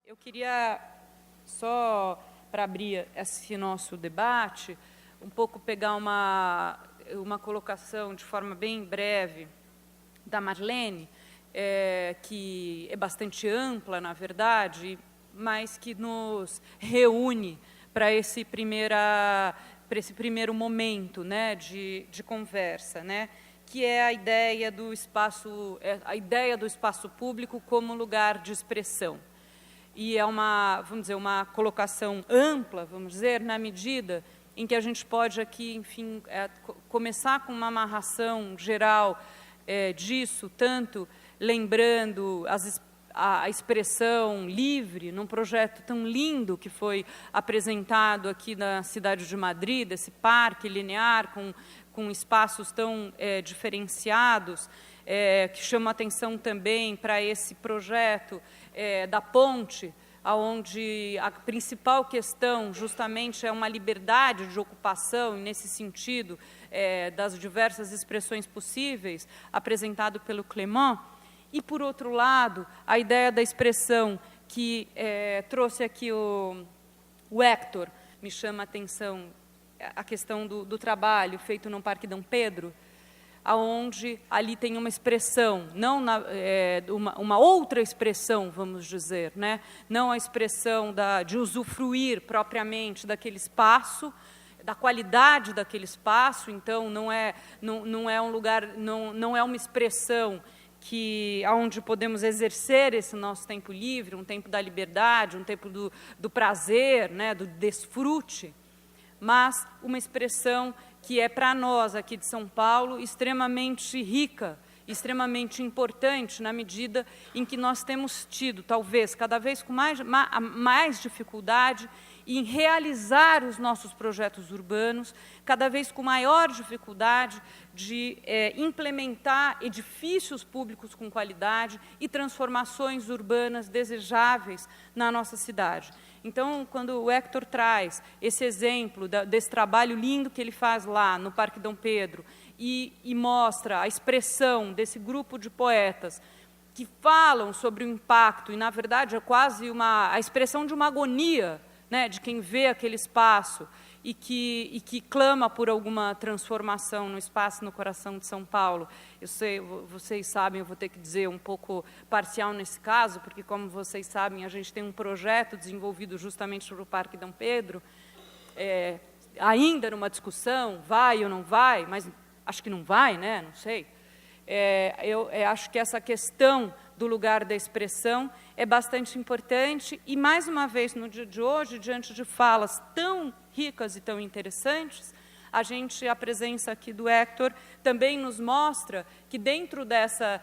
Eu queria, só para abrir esse nosso debate, um pouco pegar uma colocação de forma bem breve da Marlene, que é bastante ampla, na verdade, mas que nos reúne para esse primeiro momento, né, de conversa, né, que é a ideia do espaço público como lugar de expressão. E é vamos dizer, uma colocação ampla, vamos dizer, na medida em que a gente pode aqui, enfim, começar com uma amarração geral disso, tanto lembrando a expressão livre, num projeto tão lindo que foi apresentado aqui na cidade de Madrid, desse parque linear, com espaços tão diferenciados, que chama atenção também para esse projeto da ponte, onde a principal questão justamente é uma liberdade de ocupação, e nesse sentido, das diversas expressões possíveis, apresentado pelo Clément. E, por outro lado, a ideia da expressão que trouxe aqui o Héctor, me chama a atenção, a questão do trabalho feito no Parque Dom Pedro, aonde ali tem uma expressão, não uma outra expressão, vamos dizer, né? Não a expressão de usufruir propriamente daquele espaço, da qualidade daquele espaço. Então não é um lugar, não é uma expressão onde podemos exercer esse nosso tempo livre, um tempo da liberdade, um tempo do prazer, né, do desfrute, mas uma expressão que é, para nós, aqui de São Paulo, extremamente rica, extremamente importante, na medida em que nós temos tido, talvez, cada vez com mais dificuldade em realizar os nossos projetos urbanos, cada vez com maior dificuldade de implementar edifícios públicos com qualidade e transformações urbanas desejáveis na nossa cidade. Então, quando o Héctor traz esse exemplo desse trabalho lindo que ele faz lá no Parque Dom Pedro e mostra a expressão desse grupo de poetas que falam sobre o impacto, e, na verdade, é quase a expressão de uma agonia, né, de quem vê aquele espaço e que clama por alguma transformação no espaço, no coração de São Paulo. Eu sei, vocês sabem, eu vou ter que dizer um pouco parcial nesse caso, porque, como vocês sabem, a gente tem um projeto desenvolvido justamente para o Parque Dom Pedro, ainda numa discussão, vai ou não vai, mas acho que não vai, né? Não sei. Eu acho que essa questão do lugar da expressão é bastante importante e, mais uma vez, no dia de hoje, diante de falas tão ricas e tão interessantes, a presença aqui do Héctor também nos mostra que, dentro dessa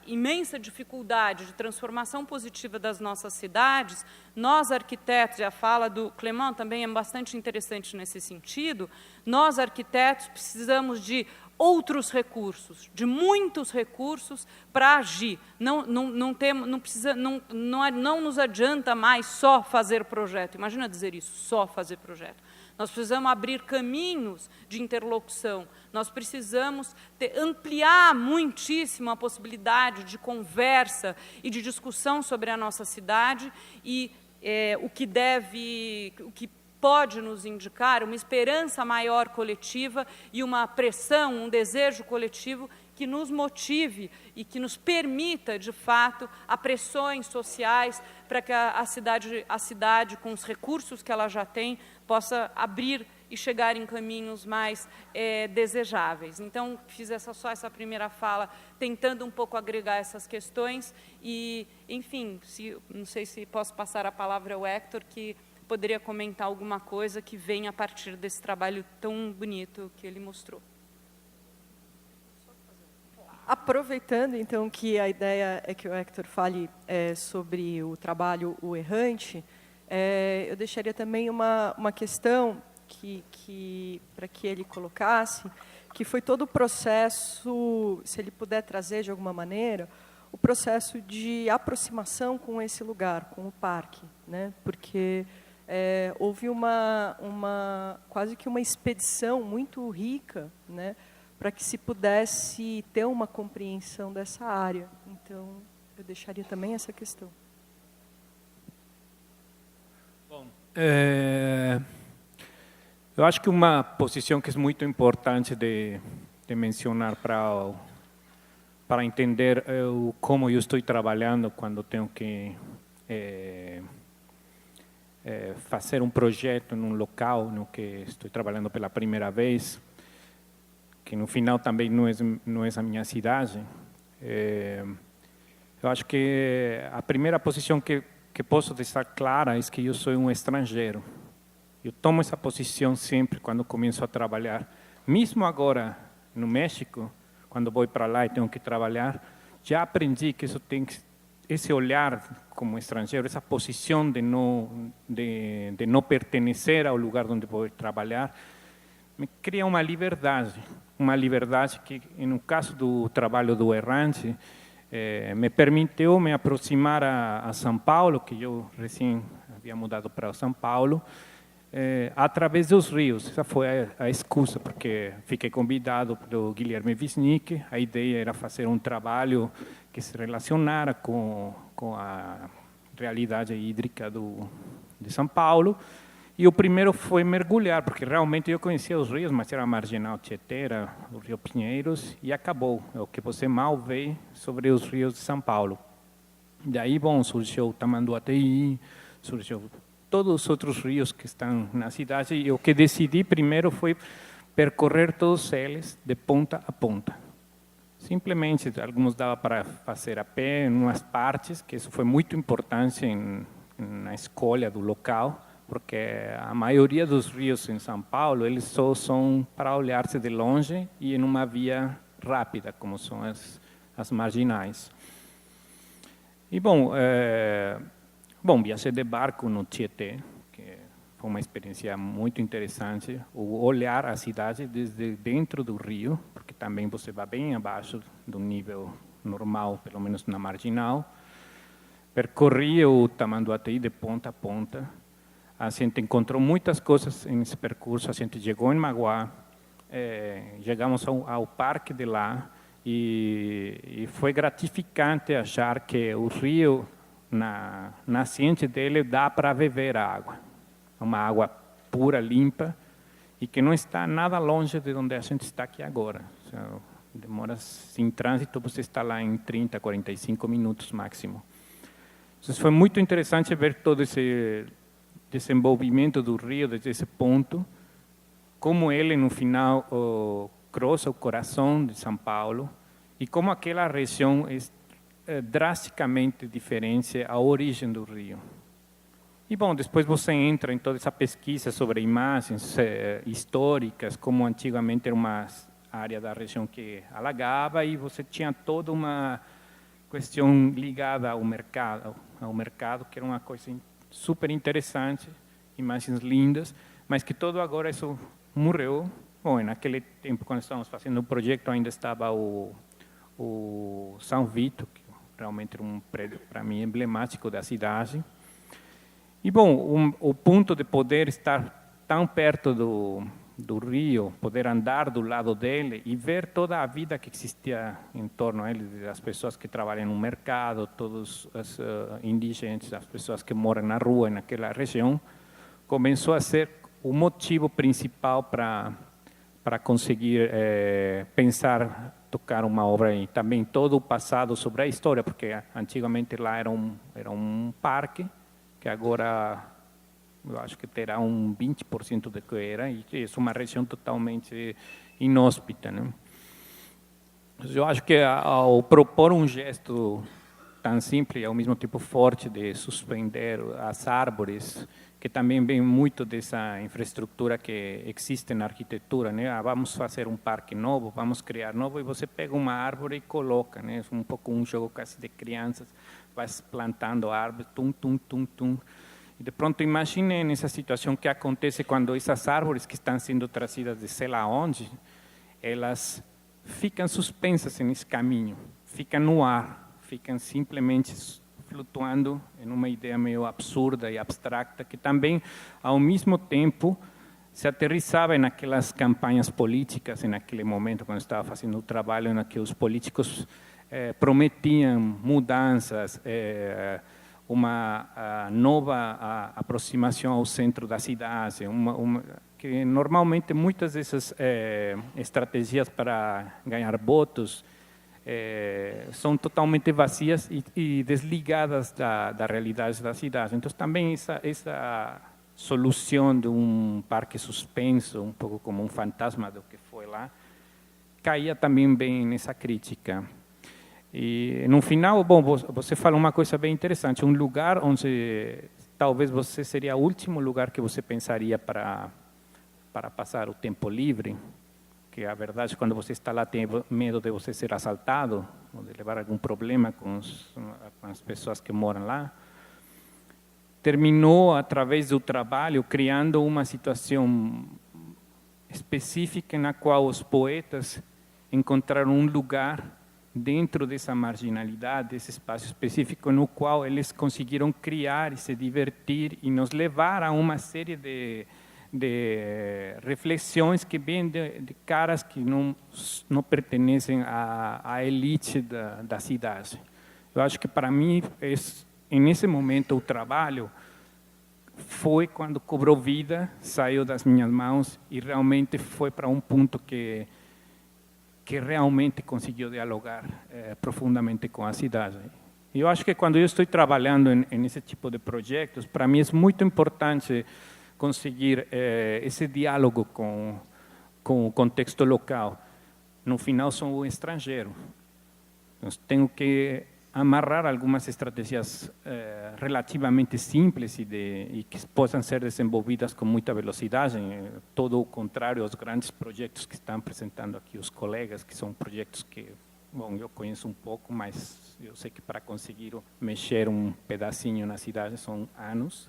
imensa dificuldade de transformação positiva das nossas cidades, nós, arquitetos, e a fala do Clément também é bastante interessante nesse sentido, nós, arquitetos, precisamos de outros recursos, de muitos recursos para agir. Não nos adianta mais só fazer projeto. Imagina dizer isso, só fazer projeto. Nós precisamos abrir caminhos de interlocução, nós precisamos ampliar muitíssimo a possibilidade de conversa e de discussão sobre a nossa cidade e o que pode nos indicar uma esperança maior coletiva e uma pressão, um desejo coletivo que nos motive e que nos permita, de fato, a pressões sociais para que a cidade, com os recursos que ela já tem, possa abrir e chegar em caminhos mais desejáveis. Então, fiz só essa primeira fala, tentando um pouco agregar essas questões e, enfim, não sei se posso passar a palavra ao Héctor, que poderia comentar alguma coisa que venha a partir desse trabalho tão bonito que ele mostrou. Aproveitando, então, que a ideia é que o Héctor fale sobre o trabalho O Errante, eu deixaria também uma questão para que ele colocasse, que foi todo o processo, se ele puder trazer de alguma maneira, o processo de aproximação com esse lugar, com o parque, né? Porque houve quase que uma expedição muito rica, né, para que se pudesse ter uma compreensão dessa área. Então, eu deixaria também essa questão. Eu acho que uma posição que é muito importante de mencionar para entender como eu estou trabalhando quando tenho que fazer um projeto num local no que estou trabalhando pela primeira vez, que no final também não é a minha cidade. Eu acho que a primeira posição que posso deixar clara é que eu sou um estrangeiro. Eu tomo essa posição sempre quando começo a trabalhar. Mesmo agora, no México, quando vou para lá e tenho que trabalhar, já aprendi que isso tem que, esse olhar como estrangeiro, essa posição de não pertencer ao lugar onde vou trabalhar, me cria uma liberdade que, no caso do trabalho do Errante, me permitiu me aproximar a São Paulo, que eu recém havia mudado para São Paulo, através dos rios. Essa foi a excusa, porque fiquei convidado pelo Guilherme Wisnik. A ideia era fazer um trabalho que se relacionara com a realidade hídrica de São Paulo. E o primeiro foi mergulhar, porque realmente eu conhecia os rios, mas era a Marginal Tietê, era o Rio Pinheiros, e acabou. É o que você mal vê sobre os rios de São Paulo. Daí, bom, surgiu o Tamanduateí, surgiu todos os outros rios que estão na cidade, e o que decidi primeiro foi percorrer todos eles de ponta a ponta. Simplesmente, alguns dava para fazer a pé, em umas partes, que isso foi muito importante na escolha do local, porque a maioria dos rios em São Paulo, eles só são para olhar-se de longe e em uma via rápida, como são as marginais. E, bom, viajei de barco no Tietê, que foi uma experiência muito interessante, o olhar a cidade desde dentro do rio, porque também você vai bem abaixo do nível normal, pelo menos na marginal. Percorri o Tamanduateí de ponta a ponta. A gente encontrou muitas coisas nesse percurso. A gente chegou em Maguá, chegamos ao parque de lá, e foi gratificante achar que o rio, na nascente dele, dá para beber a água. É uma água pura, limpa, e que não está nada longe de onde a gente está aqui agora. Demora, sem trânsito, você está lá em 30, 45 minutos máximo. Então, foi muito interessante ver todo esse desenvolvimento do rio desde esse ponto, como ele, no final, cruza o coração de São Paulo, e como aquela região é drasticamente diferente à origem do rio. E, bom, depois você entra em toda essa pesquisa sobre imagens históricas, como antigamente era uma área da região que alagava, e você tinha toda uma questão ligada ao mercado, que era uma coisa super interessante, imagens lindas, mas que todo agora isso morreu. Bom, naquele tempo, quando estávamos fazendo o projeto, ainda estava o São Vito, que realmente era um prédio, para mim, emblemático da cidade. E, bom, o ponto de poder estar tão perto do rio, poder andar do lado dele e ver toda a vida que existia em torno a ele, das pessoas que trabalham no mercado, todos os indígenas, as pessoas que moram na rua, naquela região, começou a ser o motivo principal para conseguir pensar, tocar uma obra e também todo o passado sobre a história, porque antigamente lá era um parque, que agora eu acho que terá 20% do que era, e é uma região totalmente inóspita, né? Eu acho que ao propor um gesto tão simples e ao mesmo tempo forte de suspender as árvores, que também vem muito dessa infraestrutura que existe na arquitetura, né? Vamos fazer um parque novo, vamos criar novo, e você pega uma árvore e coloca, né? É um pouco um jogo quase de crianças, vai plantando árvores, tum, tum, tum, tum. E de pronto imagine nessa situação que acontece quando essas árvores que estão sendo trazidas de sei lá onde, elas ficam suspensas nesse caminho, ficam no ar, ficam simplesmente flutuando em uma ideia meio absurda e abstrata, que também, ao mesmo tempo, se aterrissava naquelas campanhas políticas, naquele momento, quando estava fazendo o trabalho, em que os políticos prometiam mudanças, uma nova aproximação ao centro da cidade, que normalmente muitas dessas estratégias para ganhar votos são totalmente vazias e desligadas da realidade da cidade. Então, também essa solução de parque suspenso, pouco como fantasma do que foi lá, caía também bem nessa crítica. E, no final, bom, você falou uma coisa bem interessante, lugar onde talvez você seria o último lugar que você pensaria para passar o tempo livre, que a verdade, quando você está lá, tem medo de você ser assaltado, ou de levar algum problema com as pessoas que moram lá. Terminou, através do trabalho, criando uma situação específica na qual os poetas encontraram um lugar dentro dessa marginalidade, desse espaço específico, no qual eles conseguiram criar e se divertir e nos levar a uma série de reflexões que vêm de caras que não pertencem à elite da cidade. Eu acho que, para mim, nesse momento, o trabalho foi quando cobrou vida, saiu das minhas mãos e realmente foi para um ponto que realmente conseguiu dialogar profundamente com a cidade. E eu acho que, quando eu estou trabalhando nesse tipo de projetos, para mim é muito importante conseguir esse diálogo com o contexto local. No final, sou um estrangeiro. Então, tenho que amarrar algumas estratégias relativamente simples e que possam ser desenvolvidas com muita velocidade, todo o contrário aos grandes projetos que estão apresentando aqui os colegas, que são projetos que, bom, eu conheço um pouco, mas eu sei que para conseguir mexer um pedacinho na cidade são anos.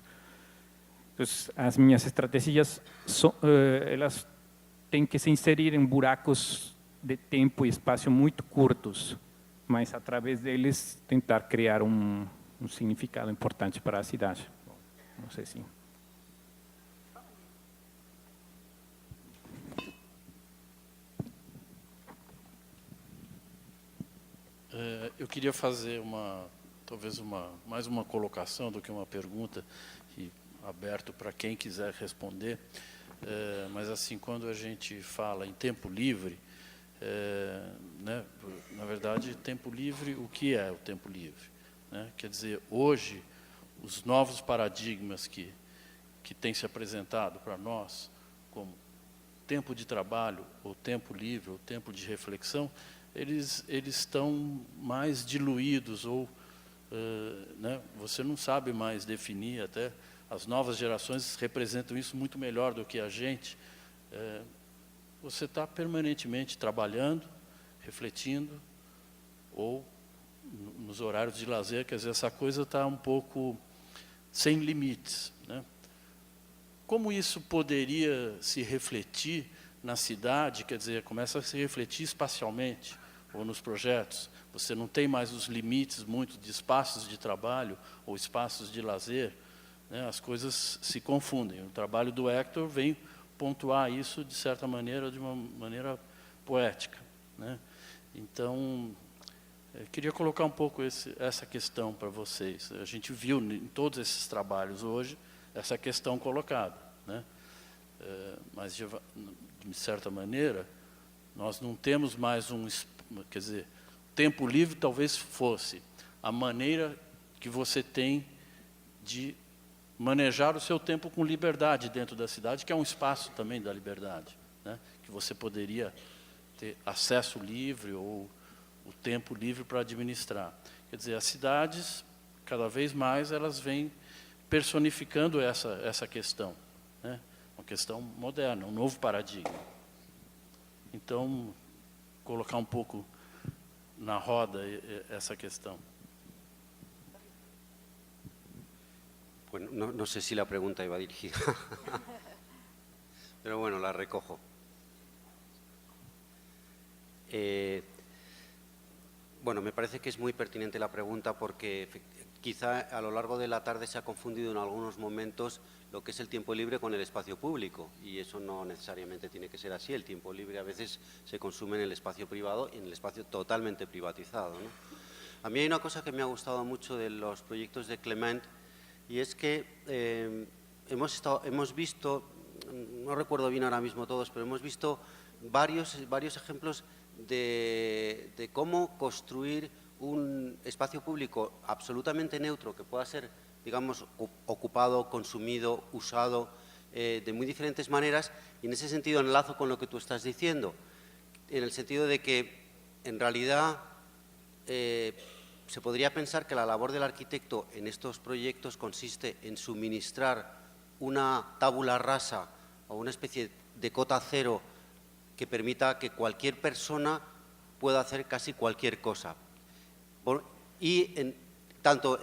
Então, as minhas estratégias, elas têm que se inserir em buracos de tempo e espaço muito curtos, mas, através deles, tentar criar um significado importante para a cidade. Bom, não sei se... Eu queria fazer talvez mais uma colocação do que uma pergunta, e aberto para quem quiser responder. Mas, assim, quando a gente fala em tempo livre, né, na verdade, tempo livre, o que é o tempo livre? Né? Quer dizer, hoje, os novos paradigmas que têm se apresentado para nós, como tempo de trabalho, ou tempo livre, ou tempo de reflexão, eles estão mais diluídos, ou né, você não sabe mais definir, até as novas gerações representam isso muito melhor do que a gente. Você está permanentemente trabalhando, refletindo, ou nos horários de lazer, quer dizer, essa coisa está um pouco sem limites, né? Como isso poderia se refletir na cidade, quer dizer, começa a se refletir espacialmente, ou nos projetos? Você não tem mais os limites muito de espaços de trabalho ou espaços de lazer, né? As coisas se confundem. O trabalho do Hector vem pontuar isso, de certa maneira, de uma maneira poética, né? Então, eu queria colocar um pouco essa questão para vocês. A gente viu em todos esses trabalhos hoje essa questão colocada, né? Mas, de certa maneira, nós não temos mais quer dizer, tempo livre talvez fosse a maneira que você tem de manejar o seu tempo com liberdade dentro da cidade, que é um espaço também da liberdade, né? Que você poderia ter acesso livre ou o tempo livre para administrar. Quer dizer, as cidades, cada vez mais, elas vêm personificando essa questão, né? Uma questão moderna, um novo paradigma. Então, colocar um pouco na roda essa questão. Bueno, no sé si la pregunta iba dirigida, pero bueno, la recojo. Bueno, me parece que es muy pertinente la pregunta porque quizá a lo largo de la tarde se ha confundido en algunos momentos lo que es el tiempo libre con el espacio público, y eso no necesariamente tiene que ser así. El tiempo libre a veces se consume en el espacio privado y en el espacio totalmente privatizado, ¿no? A mí hay una cosa que me ha gustado mucho de los proyectos de Clement, y es que hemos visto, no recuerdo bien ahora mismo todos, pero hemos visto varios ejemplos de cómo construir un espacio público absolutamente neutro, que pueda ser, digamos, ocupado, consumido, usado de muy diferentes maneras, y en ese sentido enlazo con lo que tú estás diciendo, en el sentido de que, en realidad, se podría pensar que la labor del arquitecto en estos proyectos consiste en suministrar una tabula rasa o una especie de cota cero que permita que cualquier persona pueda hacer casi cualquier cosa. Y tanto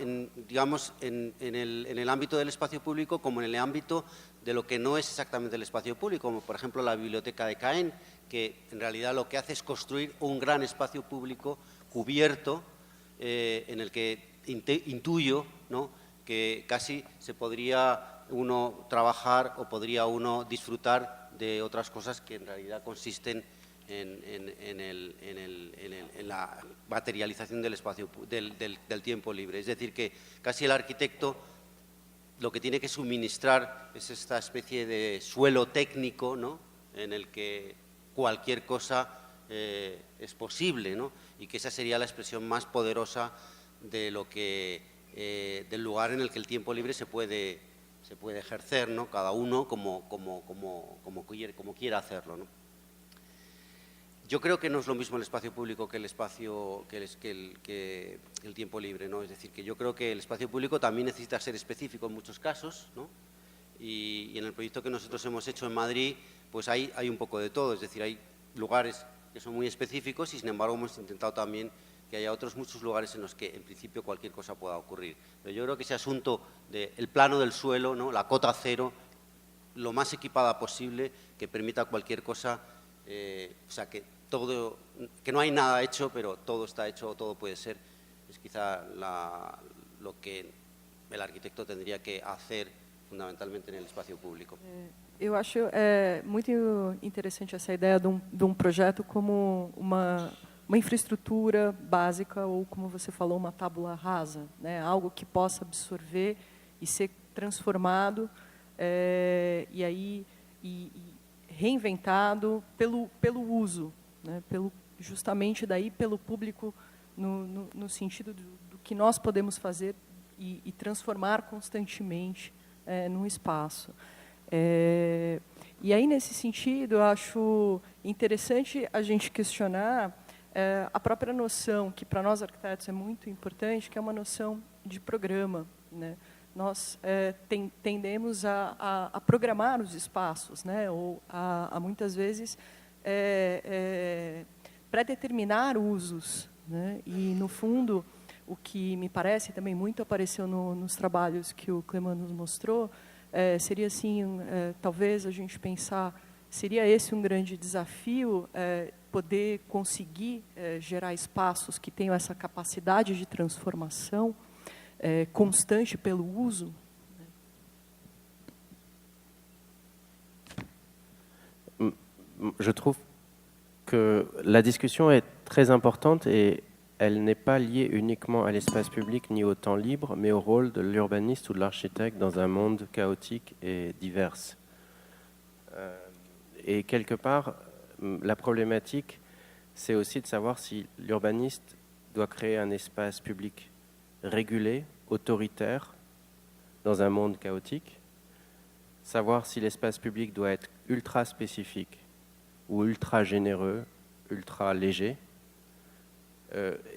digamos, en el ámbito del espacio público como en el ámbito de lo que no es exactamente el espacio público, como por ejemplo la Biblioteca de Caen, que en realidad lo que hace es construir un gran espacio público cubierto, en el que intuyo, ¿no?, que casi se podría uno trabajar o podría uno disfrutar de otras cosas que en realidad consisten en la materialización del espacio, del tiempo libre. Es decir, que casi el arquitecto lo que tiene que suministrar es esta especie de suelo técnico, ¿no?, en el que cualquier cosa es posible, ¿no?, y que esa sería la expresión más poderosa de lo que, del lugar en el que el tiempo libre se puede ejercer, ¿no?, cada uno como quiera hacerlo, ¿no? Yo creo que no es lo mismo el espacio público que el espacio que el tiempo libre, ¿no? Es decir, que yo creo que el espacio público también necesita ser específico en muchos casos, ¿no? Y en el proyecto que nosotros hemos hecho en Madrid, pues hay un poco de todo, es decir, hay lugares que son muy específicos y, sin embargo, hemos intentado también que haya otros muchos lugares en los que, en principio, cualquier cosa pueda ocurrir. Pero yo creo que ese asunto del plano del suelo, ¿no?, la cota cero, lo más equipada posible, que permita cualquier cosa, o sea, que no hay nada hecho, pero todo está hecho o todo puede ser, es quizá lo que el arquitecto tendría que hacer fundamentalmente en el espacio público. Eu acho muito interessante essa ideia de um projeto como uma infraestrutura básica, ou, como você falou, uma tábula rasa, né? Algo que possa absorver e ser transformado e aí reinventado pelo uso, né? Justamente daí pelo público, no sentido do que nós podemos fazer e transformar constantemente num espaço. E aí, nesse sentido, eu acho interessante a gente questionar a própria noção, que para nós arquitetos é muito importante, que é uma noção de programa, né? Nós tendemos a programar os espaços, né? Ou a muitas vezes pré-determinar usos, né? E, no fundo, o que me parece também muito apareceu nos trabalhos que o Clement nos mostrou, seria assim, talvez a gente pensar, seria esse um grande desafio, poder conseguir gerar espaços que tenham essa capacidade de transformação constante pelo uso. Je trouve que la discussion est très importante et elle n'est pas liée uniquement à l'espace public ni au temps libre, mais au rôle de l'urbaniste ou de l'architecte dans un monde chaotique et divers. Et quelque part, la problématique, c'est aussi de savoir si l'urbaniste doit créer un espace public régulé, autoritaire, dans un monde chaotique, savoir si l'espace public doit être ultra spécifique ou ultra généreux, ultra léger.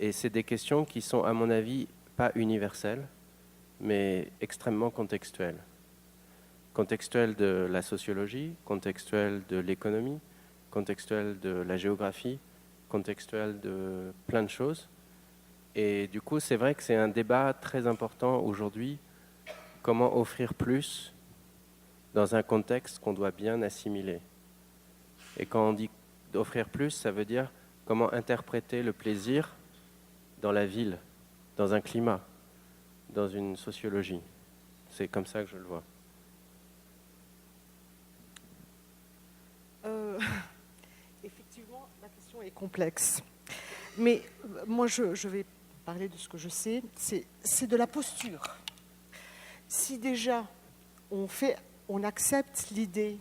Et c'est des questions qui sont, à mon avis, pas universelles, mais extrêmement contextuelles. Contextuelles de la sociologie, contextuelles de l'économie, contextuelles de la géographie, contextuelles de plein de choses. Et du coup, c'est vrai que c'est un débat très important aujourd'hui, comment offrir plus dans un contexte qu'on doit bien assimiler. Et quand on dit offrir plus, ça veut dire comment interpréter le plaisir dans la ville, dans un climat, dans une sociologie. C'est comme ça que je le vois. Effectivement, la question est complexe. Mais moi, je vais parler de ce que je sais, c'est de la posture. Si déjà on accepte l'idée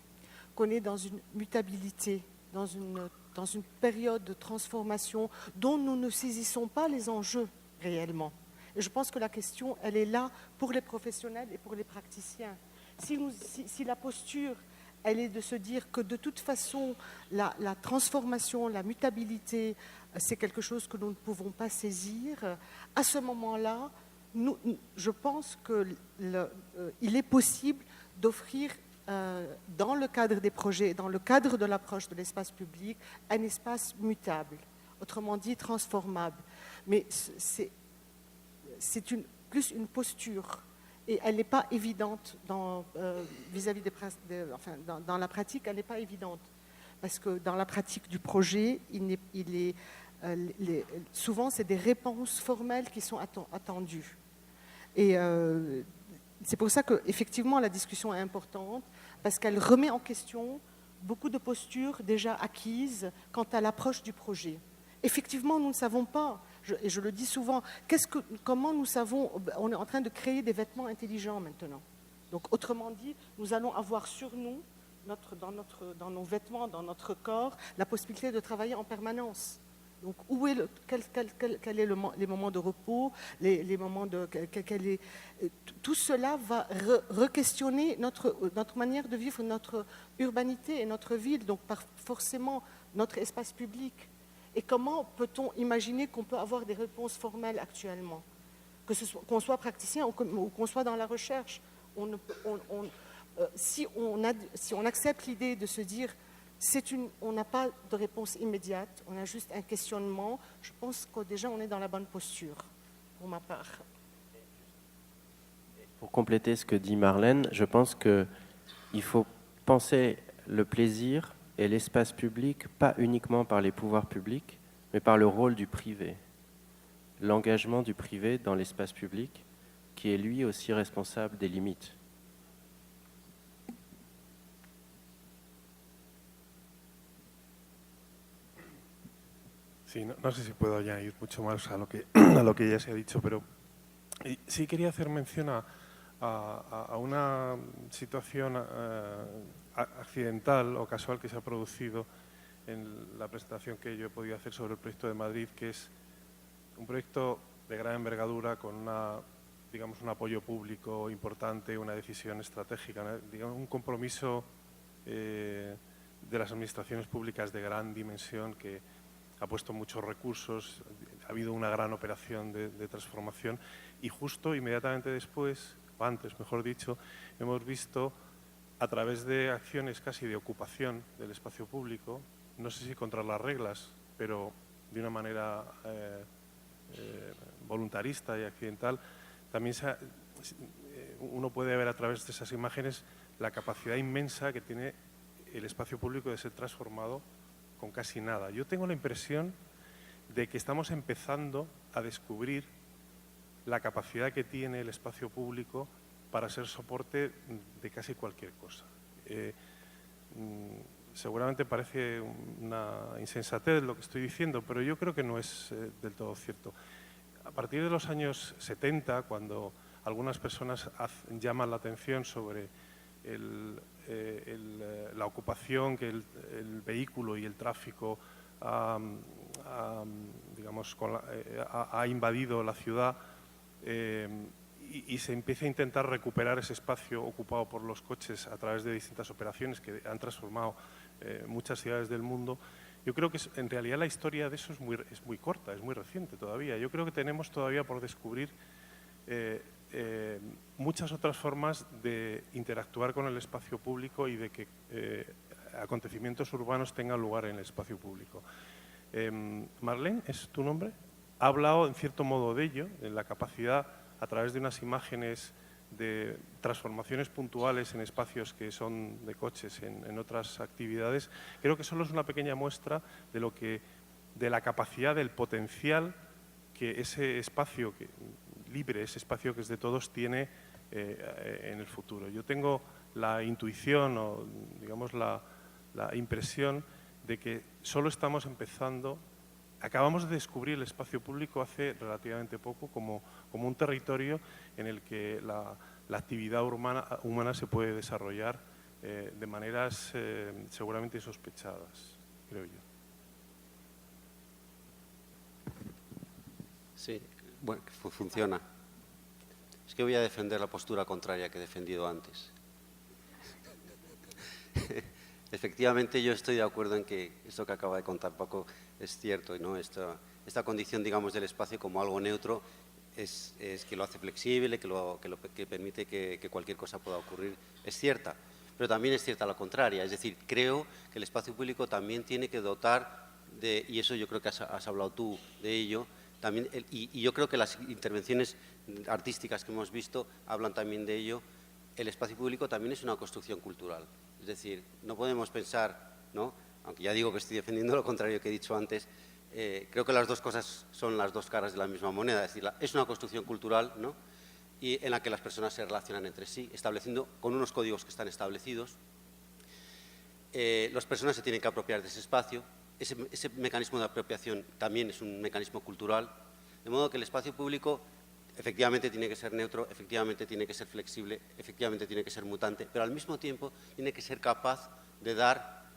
qu'on est dans une mutabilité, dans une période de transformation dont nous ne saisissons pas les enjeux réellement. Et je pense que la question, elle est là pour les professionnels et pour les praticiens. Si la posture, elle est de se dire que de toute façon, la transformation, la mutabilité, c'est quelque chose que nous ne pouvons pas saisir, à ce moment-là, je pense qu'il est possible d'offrir, dans le cadre des projets, dans le cadre de l'approche de l'espace public, un espace mutable, autrement dit transformable. Mais c'est plus une posture, et elle n'est pas évidente vis-à-vis dans la pratique, elle n'est pas évidente. Parce que dans la pratique du projet, souvent, c'est des réponses formelles qui sont attendues. Et c'est pour ça qu'effectivement, la discussion est importante, parce qu'elle remet en question beaucoup de postures déjà acquises quant à l'approche du projet. Effectivement, nous ne savons pas, et je le dis souvent, comment nous savons, on est en train de créer des vêtements intelligents maintenant. Donc, autrement dit, nous allons avoir sur nous, dans nos vêtements, dans notre corps, la possibilité de travailler en permanence. Donc, quel est les moments de repos, les moments tout cela va re-questionner notre manière de vivre, notre urbanité et notre ville, donc forcément notre espace public. Et comment peut-on imaginer qu'on peut avoir des réponses formelles actuellement, qu'on soit praticien ou qu'on soit dans la recherche? Si on accepte l'idée de se dire on n'a pas de réponse immédiate, on a juste un questionnement, je pense que déjà on est dans la bonne posture, pour ma part. Pour compléter ce que dit Marlène, je pense qu'il faut penser le plaisir et l'espace public, pas uniquement par les pouvoirs publics, mais par le rôle du privé. L'engagement du privé dans l'espace public, qui est lui aussi responsable des limites. Sí, no sé si puedo añadir mucho más a lo que ya se ha dicho, pero sí quería hacer mención a una situación accidental o casual que se ha producido en la presentación que yo he podido hacer sobre el proyecto de Madrid, que es un proyecto de gran envergadura con un apoyo público importante, una decisión estratégica, digamos, un compromiso de las administraciones públicas de gran dimensión que ha puesto muchos recursos, ha habido una gran operación de transformación y justo inmediatamente después, o antes mejor dicho, hemos visto a través de acciones casi de ocupación del espacio público, no sé si contra las reglas, pero de una manera voluntarista y accidental, también uno puede ver a través de esas imágenes la capacidad inmensa que tiene el espacio público de ser transformado con casi nada. Yo tengo la impresión de que estamos empezando a descubrir la capacidad que tiene el espacio público para ser soporte de casi cualquier cosa. Seguramente parece una insensatez lo que estoy diciendo, pero yo creo que no es del todo cierto. A partir de los años 70, cuando algunas personas llaman la atención sobre la ocupación que el vehículo y el tráfico ha invadido la ciudad y se empieza a intentar recuperar ese espacio ocupado por los coches a través de distintas operaciones que han transformado muchas ciudades del mundo. Yo creo que en realidad la historia de eso es muy corta, es muy reciente todavía. Yo creo que tenemos todavía por descubrir muchas otras formas de interactuar con el espacio público y de que acontecimientos urbanos tengan lugar en el espacio público. Marlène, ¿es tu nombre? Ha hablado en cierto modo de ello, de la capacidad a través de unas imágenes de transformaciones puntuales en espacios que son de coches en otras actividades. Creo que solo es una pequeña muestra de la capacidad, del potencial que ese espacio libre, ese espacio que es de todos, tiene en el futuro. Yo tengo la intuición o, digamos, la impresión de que solo estamos empezando acabamos de descubrir el espacio público hace relativamente poco como un territorio en el que la actividad humana se puede desarrollar de maneras seguramente sospechadas, creo yo. Sí, bueno, funciona. Es que voy a defender la postura contraria que he defendido antes. Efectivamente, yo estoy de acuerdo en que esto que acaba de contar Paco es cierto, ¿no? Esta condición, digamos, del espacio como algo neutro es que lo hace flexible, que permite que cualquier cosa pueda ocurrir, es cierta. Pero también es cierta la contraria, es decir, creo que el espacio público también tiene que dotar de, y eso yo creo que has hablado tú de ello, también, y yo creo que las intervenciones artísticas que hemos visto hablan también de ello, el espacio público también es una construcción cultural. Es decir, no podemos pensar, ¿no? Aunque ya digo que estoy defendiendo lo contrario que he dicho antes, creo que las dos cosas son las dos caras de la misma moneda. Es decir, es una construcción cultural, ¿no? Y en la que las personas se relacionan entre sí, estableciendo con unos códigos que están establecidos. Las personas se tienen que apropiar de ese espacio. Ese mecanismo de apropiación también es un mecanismo cultural, de modo que el espacio público efectivamente tiene que ser neutro, efectivamente tiene que ser flexible, efectivamente tiene que ser mutante, pero al mismo tiempo tiene que ser capaz de dar,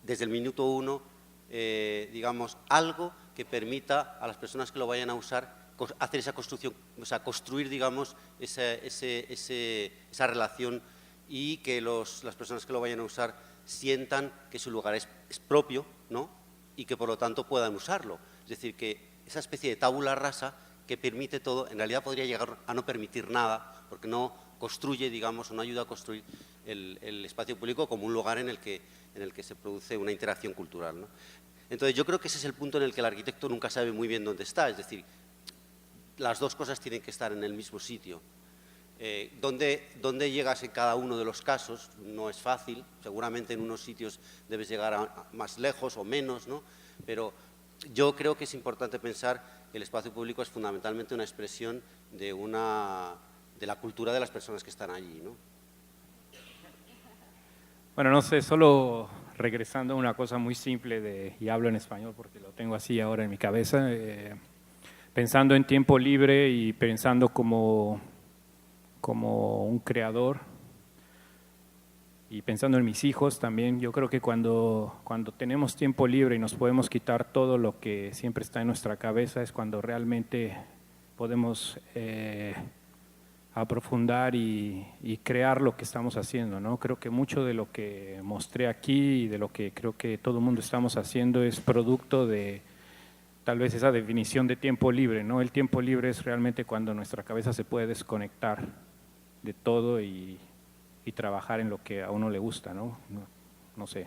desde el minuto uno, digamos, algo que permita a las personas que lo vayan a usar hacer esa construcción, o sea, construir, digamos, esa relación y que las personas que lo vayan a usar sientan que su lugar es propio, ¿no? Y que por lo tanto puedan usarlo. Es decir, que esa especie de tabula rasa que permite todo, en realidad podría llegar a no permitir nada, porque no construye, digamos, o no ayuda a construir el espacio público como un lugar en el que se produce una interacción cultural, ¿no? Entonces, yo creo que ese es el punto en el que el arquitecto nunca sabe muy bien dónde está, es decir, las dos cosas tienen que estar en el mismo sitio. ¿Dónde llegas en cada uno de los casos? No es fácil, seguramente en unos sitios debes llegar más lejos o menos, ¿no? Pero yo creo que es importante pensar que el espacio público es fundamentalmente una expresión de la cultura de las personas que están allí, ¿no? Bueno, no sé, solo regresando a una cosa muy simple, y hablo en español porque lo tengo así ahora en mi cabeza, pensando en tiempo libre y pensando como un creador y pensando en mis hijos también, yo creo que cuando tenemos tiempo libre y nos podemos quitar todo lo que siempre está en nuestra cabeza es cuando realmente podemos aprofundar y crear lo que estamos haciendo, ¿no? Creo que mucho de lo que mostré aquí y de lo que creo que todo el mundo estamos haciendo es producto de tal vez esa definición de tiempo libre, ¿no? El tiempo libre es realmente cuando nuestra cabeza se puede desconectar de todo y trabajar en lo que a uno le gusta, ¿no? No sé.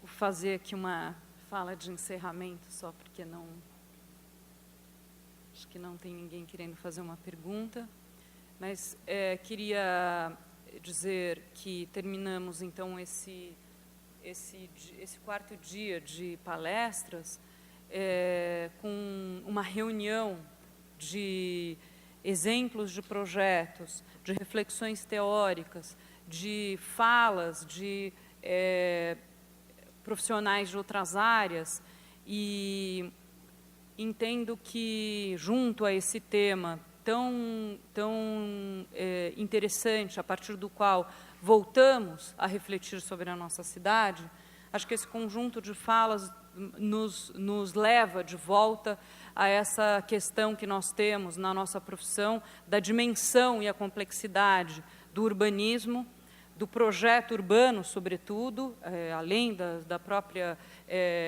Vou fazer aqui uma fala de encerramento, só porque acho que não tem ninguém querendo fazer uma pergunta, mas queria dizer que terminamos então esse quarto dia de palestras com uma reunião de exemplos de projetos, de reflexões teóricas, de falas de profissionais de outras áreas, e entendo que, junto a esse tema tão interessante, a partir do qual voltamos a refletir sobre a nossa cidade, acho que esse conjunto de falas nos leva de volta a essa questão que nós temos na nossa profissão, da dimensão e a complexidade do urbanismo, do projeto urbano, sobretudo, além da própria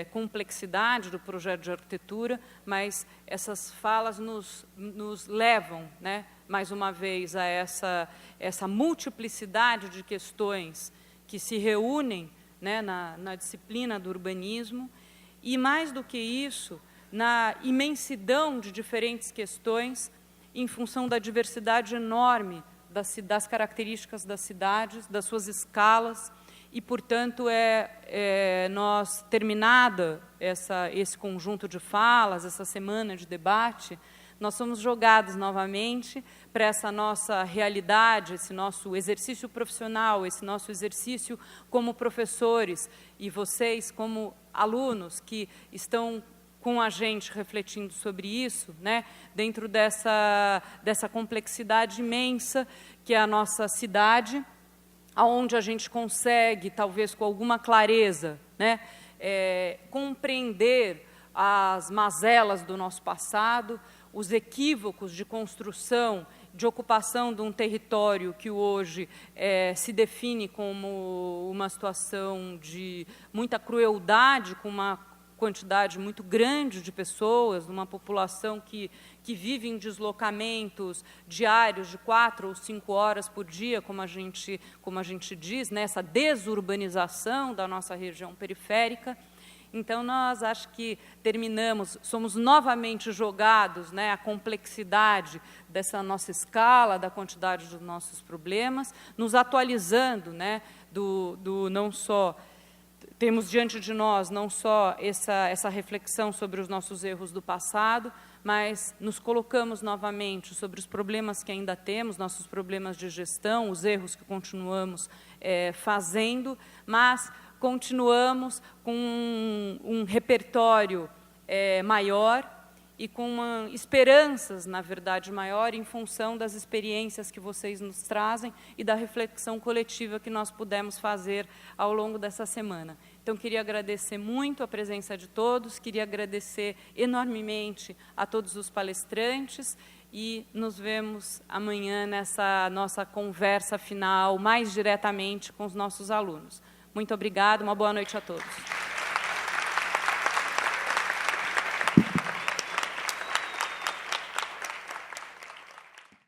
complexidade do projeto de arquitetura, mas essas falas nos levam, né, mais uma vez, a essa multiplicidade de questões que se reúnem, né, na disciplina do urbanismo, e, mais do que isso, na imensidão de diferentes questões em função da diversidade enorme das características das cidades, das suas escalas, e, portanto, terminada esse conjunto de falas, essa semana de debate, nós somos jogados novamente para essa nossa realidade, esse nosso exercício profissional, esse nosso exercício como professores e vocês como alunos que estão com a gente refletindo sobre isso, né, dentro dessa complexidade imensa que é a nossa cidade, aonde a gente consegue, talvez com alguma clareza, né, compreender as mazelas do nosso passado, os equívocos de construção, de ocupação de um território que hoje se define como uma situação de muita crueldade, com uma quantidade muito grande de pessoas, uma população que vive em deslocamentos diários de 4 ou 5 horas por dia, como a gente diz, né, essa desurbanização da nossa região periférica. Então, nós acho que somos novamente jogados, né, a complexidade dessa nossa escala, da quantidade dos nossos problemas, nos atualizando, né, não só... Temos diante de nós não só essa reflexão sobre os nossos erros do passado, mas nos colocamos novamente sobre os problemas que ainda temos, nossos problemas de gestão, os erros que continuamos fazendo, mas continuamos com um repertório maior e com esperanças, na verdade, maior em função das experiências que vocês nos trazem e da reflexão coletiva que nós pudemos fazer ao longo dessa semana. Então, queria agradecer muito a presença de todos, queria agradecer enormemente a todos os palestrantes e nos vemos amanhã nessa nossa conversa final, mais diretamente com os nossos alunos. Muito obrigada, uma boa noite a todos.